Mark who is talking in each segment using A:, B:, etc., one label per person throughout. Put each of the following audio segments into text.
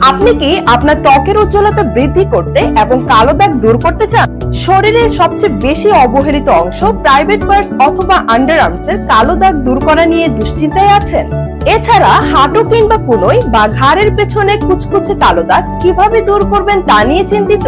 A: আপনি কি আপনার ত্বকের উজ্জ্বলতা বৃদ্ধি করতে এবং কালো দাগ দূর করতে চান? শরীরের সবচেয়ে বেশি অবহেলিত অংশ প্রাইভেট পার্টস অথবা আন্ডারআর্মস এর কালো দাগ দূর করা নিয়ে দুশ্চিন্তায় আছেন? এছাড়া হাঁটু কিংবা কনুই বা ঘাড়ের পেছনে কুচকুচে কালো দাগ কিভাবে দূর করবেন তা নিয়ে চিন্তিত?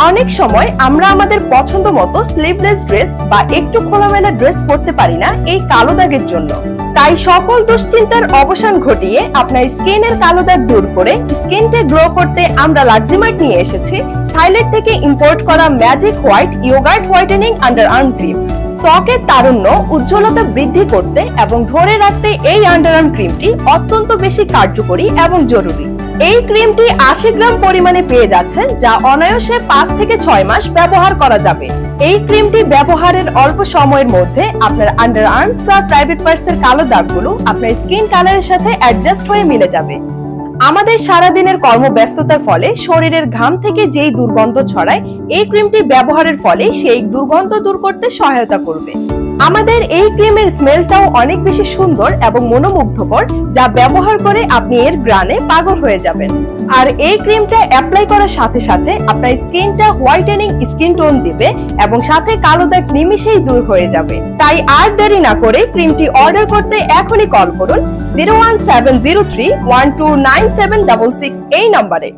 A: অনেক সময় আমরা আমাদের পছন্দ মতো স্লিভলেস ড্রেস বা একটু খোলামেলা ড্রেস পরতে পারি না এই কালো দাগের জন্য। তাই সকল দুশ্চিন্তার অবসান ঘটিয়ে আপনার স্কিনের কালো দাগ দূর করে স্কিনকে গ্লো করতে আমরা লাক্সিমার্ট নিয়ে এসেছি থাইল্যান্ড থেকে ইম্পোর্ট করা magic white yogurt whitening underarm cream. ত্বকের তারুণ্য উজ্জ্বলতা বৃদ্ধি করতে এবং ধরে রাখতে এই আন্ডারআর্ম ক্রিমটি অত্যন্ত বেশি কার্যকরী এবং জরুরি। এই ক্রিমটি 80 গ্রাম পরিমাণে পেয়ে যাচ্ছেন, যা অনায়াসে 5 থেকে 6 মাস ব্যবহার করা যাবে। এই ক্রিমটি ব্যবহারের অল্প সময়ের মধ্যে আপনার আন্ডারআর্মস বা প্রাইভেট পার্টস এর কালো দাগগুলো আপনার স্কিন কালারের সাথে অ্যাডজাস্ট হয়ে মিলে যাবে। আমাদের সারাদিনের কর্মব্যস্ততার ফলে শরীরের ঘাম থেকে যেই দুর্গন্ধ ছড়ায়, এই ক্রিমটি ব্যবহারের ফলে সেই দুর্গন্ধ দূর করতে সহায়তা করবে। আমাদের এই ক্রিমের স্মেলটাও অনেক বেশি সুন্দর এবং মনোমুগ্ধকর, যা ব্যবহার করে আপনি এর ঘ্রাণে পাগল হয়ে যাবেন। আর এই ক্রিমটা অ্যাপ্লাই করার সাথে সাথে আপনার স্কিনটা হোয়াইটেনিং স্কিন টোন দিবে এবং সাথে কালো দাগ নিমিশেই দূর হয়ে যাবে। তাই আর দেরি না করে ক্রিমটি অর্ডার করতে এখনই কল করুন 01703 129766 এই নম্বরে।